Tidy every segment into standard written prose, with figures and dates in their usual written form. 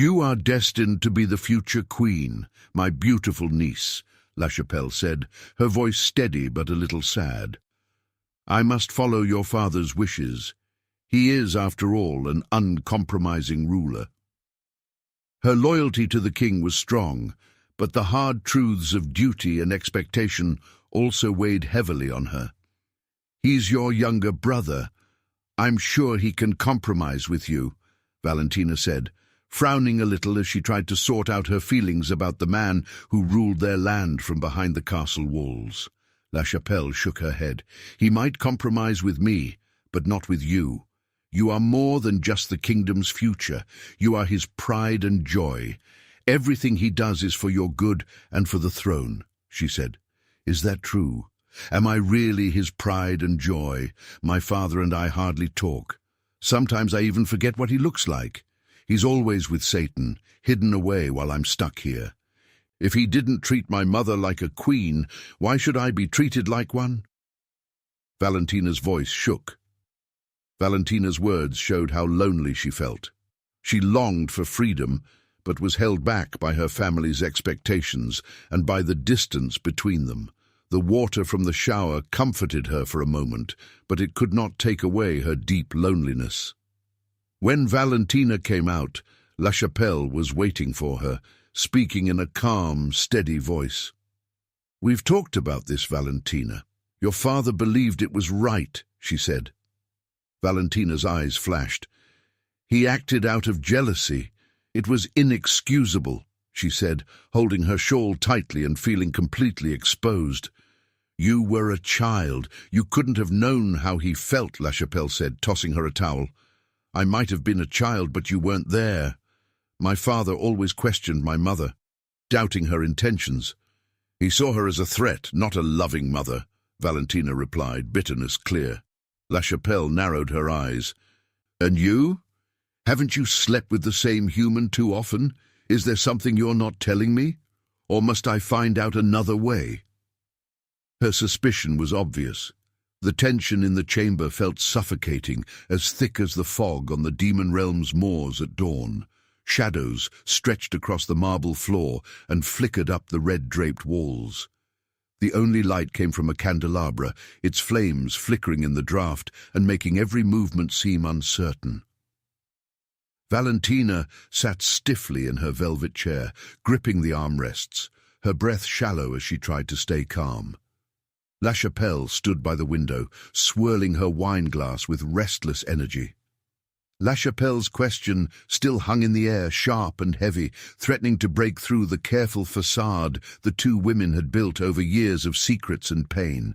"You are destined to be the future queen, my beautiful niece," Lachapelle said, her voice steady but a little sad. "I must follow your father's wishes. He is, after all, an uncompromising ruler." Her loyalty to the king was strong, but the hard truths of duty and expectation also weighed heavily on her. "He's your younger brother. I'm sure he can compromise with you," Valentina said, frowning a little as she tried to sort out her feelings about the man who ruled their land from behind the castle walls. Lachapelle shook her head. "He might compromise with me, but not with you. You are more than just the kingdom's future. You are his pride and joy. Everything he does is for your good and for the throne," she said. "Is that true? Am I really his pride and joy? My father and I hardly talk. Sometimes I even forget what he looks like. He's always with Satan, hidden away while I'm stuck here. If he didn't treat my mother like a queen, why should I be treated like one?" Valentina's voice shook. Valentina's words showed how lonely she felt. She longed for freedom, but was held back by her family's expectations and by the distance between them. The water from the shower comforted her for a moment, but it could not take away her deep loneliness. When Valentina came out, Lachapelle was waiting for her, speaking in a calm, steady voice. "We've talked about this, Valentina. Your father believed it was right," she said. Valentina's eyes flashed. "He acted out of jealousy. It was inexcusable," she said, holding her shawl tightly and feeling completely exposed. "You were a child. You couldn't have known how he felt," Lachapelle said, tossing her a towel. "I might have been a child, but you weren't there. My father always questioned my mother, doubting her intentions. He saw her as a threat, not a loving mother," Valentina replied, bitterness clear. Lachapelle narrowed her eyes. "And you? Haven't you slept with the same human too often? Is there something you're not telling me? Or must I find out another way?" Her suspicion was obvious. The tension in the chamber felt suffocating, as thick as the fog on the Demon Realm's moors at dawn. Shadows stretched across the marble floor and flickered up the red-draped walls. The only light came from a candelabra, its flames flickering in the draught and making every movement seem uncertain. Valentina sat stiffly in her velvet chair, gripping the armrests, her breath shallow as she tried to stay calm. Lachapelle stood by the window, swirling her wine-glass with restless energy. Lachapelle's question still hung in the air, sharp and heavy, threatening to break through the careful facade the two women had built over years of secrets and pain.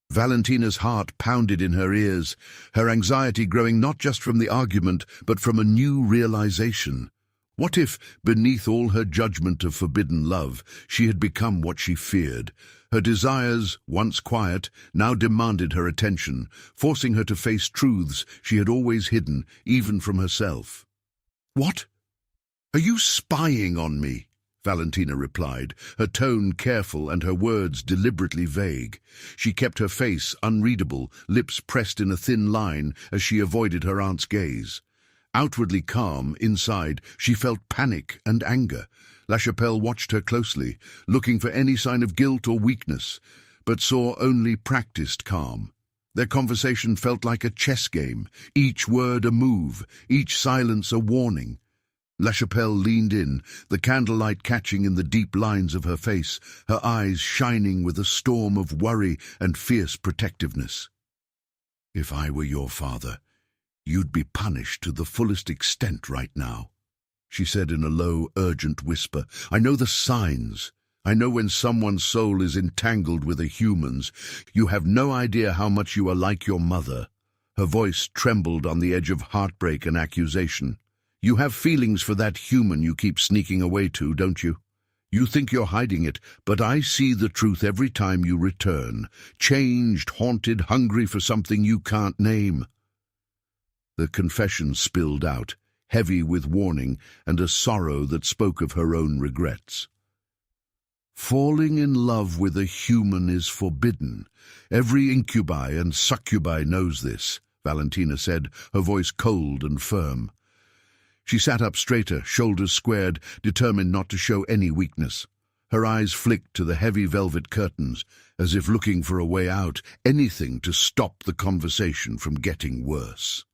Valentina's heart pounded in her ears, her anxiety growing not just from the argument, but from a new realization. What if, beneath all her judgment of forbidden love, she had become what she feared? Her desires, once quiet, now demanded her attention, forcing her to face truths she had always hidden, even from herself. "What? Are you spying on me?" Valentina replied, her tone careful and her words deliberately vague. She kept her face unreadable, lips pressed in a thin line as she avoided her aunt's gaze. Outwardly calm, inside, she felt panic and anger. Lachapelle watched her closely, looking for any sign of guilt or weakness, but saw only practiced calm. Their conversation felt like a chess game, each word a move, each silence a warning. Lachapelle leaned in, the candlelight catching in the deep lines of her face, her eyes shining with a storm of worry and fierce protectiveness. "If I were your father, you'd be punished to the fullest extent right now," she said in a low, urgent whisper. "I know the signs. I know when someone's soul is entangled with a human's. You have no idea how much you are like your mother." Her voice trembled on the edge of heartbreak and accusation. "You have feelings for that human you keep sneaking away to, don't you? You think you're hiding it, but I see the truth every time you return. Changed, haunted, hungry for something you can't name." The confession spilled out, heavy with warning and a sorrow that spoke of her own regrets. "Falling in love with a human is forbidden. Every incubi and succubi knows this," Valentina said, her voice cold and firm. She sat up straighter, shoulders squared, determined not to show any weakness. Her eyes flicked to the heavy velvet curtains, as if looking for a way out, anything to stop the conversation from getting worse.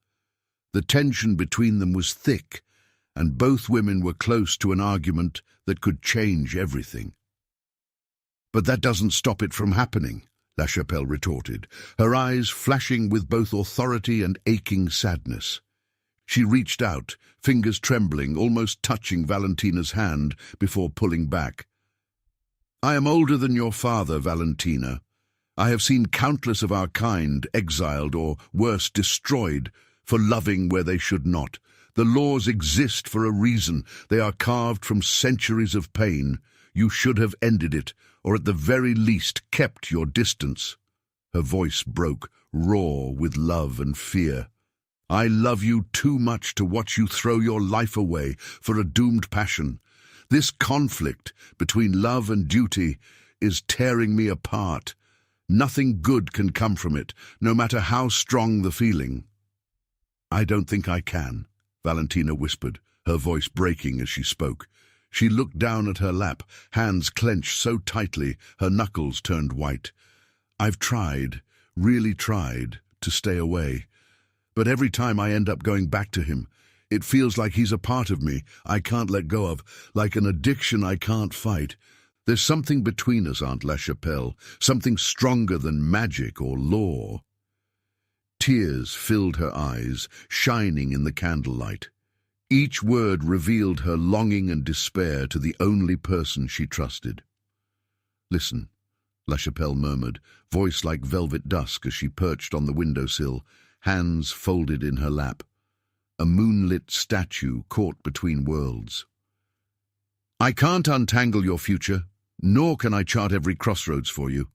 The tension between them was thick, and both women were close to an argument that could change everything. "But that doesn't stop it from happening," LaChapelle retorted, her eyes flashing with both authority and aching sadness. She reached out, fingers trembling, almost touching Valentina's hand before pulling back. "I am older than your father, Valentina. I have seen countless of our kind exiled or, worse, destroyed for loving where they should not. The laws exist for a reason. They are carved from centuries of pain. You should have ended it, or at the very least kept your distance." Her voice broke, raw with love and fear. "I love you too much to watch you throw your life away for a doomed passion. This conflict between love and duty is tearing me apart. Nothing good can come from it, no matter how strong the feeling." "I don't think I can," Valentina whispered, her voice breaking as she spoke. She looked down at her lap, hands clenched so tightly her knuckles turned white. "I've tried, really tried, to stay away. But every time I end up going back to him, it feels like he's a part of me I can't let go of, like an addiction I can't fight. There's something between us, Aunt LaChapelle, something stronger than magic or law." Tears filled her eyes, shining in the candlelight. Each word revealed her longing and despair to the only person she trusted. "Listen," LaChapelle murmured, voice like velvet dusk as she perched on the windowsill, hands folded in her lap. A moonlit statue caught between worlds. "I can't untangle your future, nor can I chart every crossroads for you.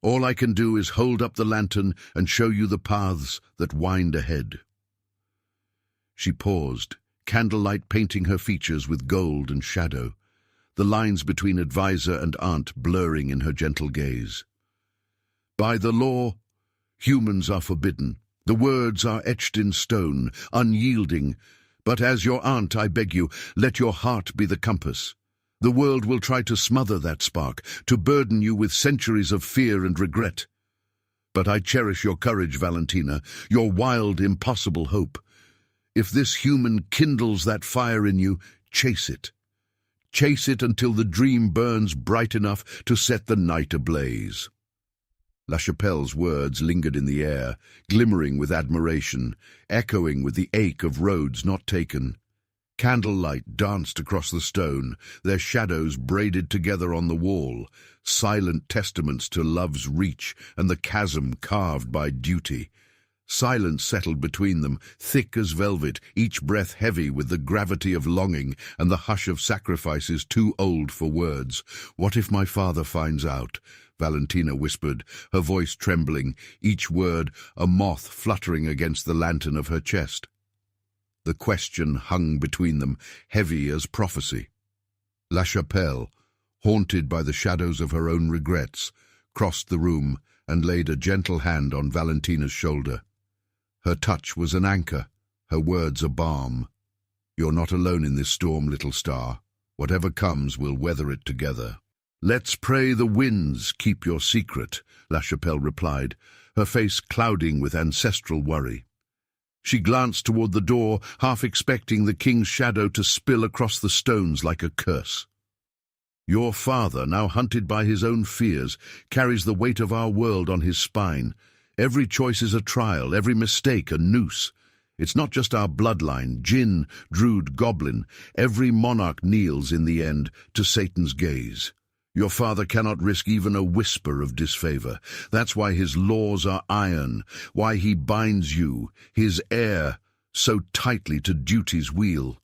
All I can do is hold up the lantern and show you the paths that wind ahead." She paused, candlelight painting her features with gold and shadow, the lines between advisor and aunt blurring in her gentle gaze. "By the law, humans are forbidden. The words are etched in stone, unyielding. But as your aunt, I beg you, let your heart be the compass. The world will try to smother that spark, to burden you with centuries of fear and regret. But I cherish your courage, Valentina, your wild, impossible hope. If this human kindles that fire in you, chase it. Chase it until the dream burns bright enough to set the night ablaze." LaChapelle's words lingered in the air, glimmering with admiration, echoing with the ache of roads not taken. Candlelight danced across the stone, their shadows braided together on the wall, silent testaments to love's reach and the chasm carved by duty. Silence settled between them, thick as velvet, each breath heavy with the gravity of longing and the hush of sacrifices too old for words. "What if my father finds out?" Valentina whispered, her voice trembling, each word a moth fluttering against the lantern of her chest. The question hung between them, heavy as prophecy. LaChapelle, haunted by the shadows of her own regrets, crossed the room and laid a gentle hand on Valentina's shoulder. Her touch was an anchor, her words a balm. "You're not alone in this storm, little star. Whatever comes, we'll weather it together." "Let's pray the winds keep your secret," LaChapelle replied, her face clouding with ancestral worry. She glanced toward the door, half expecting the king's shadow to spill across the stones like a curse. "Your father, now hunted by his own fears, carries the weight of our world on his spine. Every choice is a trial, every mistake a noose. It's not just our bloodline, Jinn, Druid, Goblin. Every monarch kneels in the end to Satan's gaze. Your father cannot risk even a whisper of disfavor. That's why his laws are iron, why he binds you, his heir, so tightly to duty's wheel."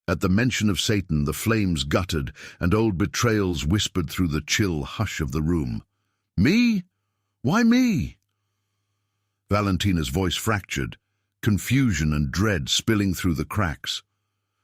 At the mention of Satan, the flames guttered, and old betrayals whispered through the chill hush of the room. "Me? Why me?" Valentina's voice fractured, confusion and dread spilling through the cracks.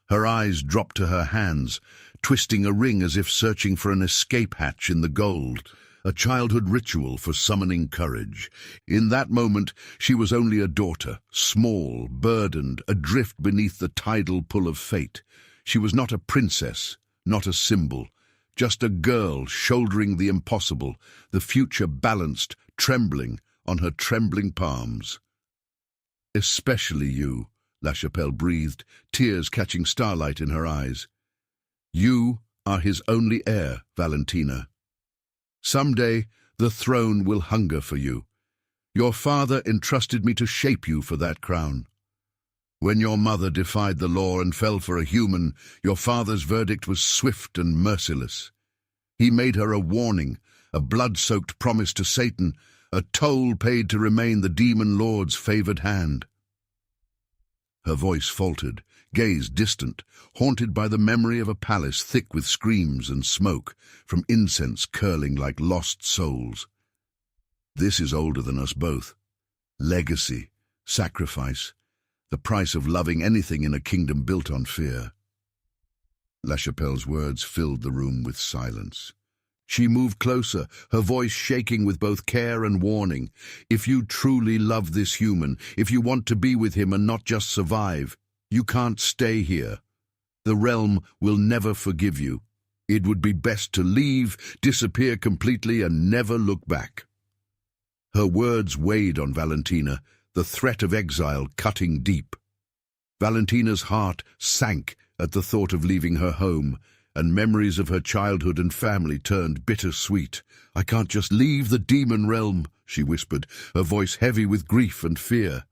Her eyes dropped to her hands, twisting a ring as if searching for an escape hatch in the gold. a childhood ritual for summoning courage. In that moment, she was only a daughter, small, burdened, adrift beneath the tidal pull of fate. She was not a princess, not a symbol, just a girl shouldering the impossible, the future balanced, trembling on her trembling palms. "Especially you," Lachapelle breathed, tears catching starlight in her eyes. "You are his only heir, Valentina. Someday the throne will hunger for you. Your father entrusted me to shape you for that crown. When your mother defied the law and fell for a human, your father's verdict was swift and merciless. He made her a warning, a blood-soaked promise to Satan, a toll paid to remain the demon lord's favored hand." Her voice faltered, gaze distant, haunted by the memory of a palace thick with screams and smoke, from incense curling like lost souls. "This is older than us both. Legacy, sacrifice, the price of loving anything in a kingdom built on fear." Lachapelle's words filled the room with silence. She moved closer, her voice shaking with both care and warning. "If you truly love this human, if you want to be with him and not just survive, you can't stay here. The realm will never forgive you. It would be best to leave, disappear completely, and never look back." Her words weighed on Valentina, the threat of exile cutting deep. Valentina's heart sank at the thought of leaving her home, and memories of her childhood and family turned bittersweet. "I can't just leave the demon realm," she whispered, her voice heavy with grief and fear.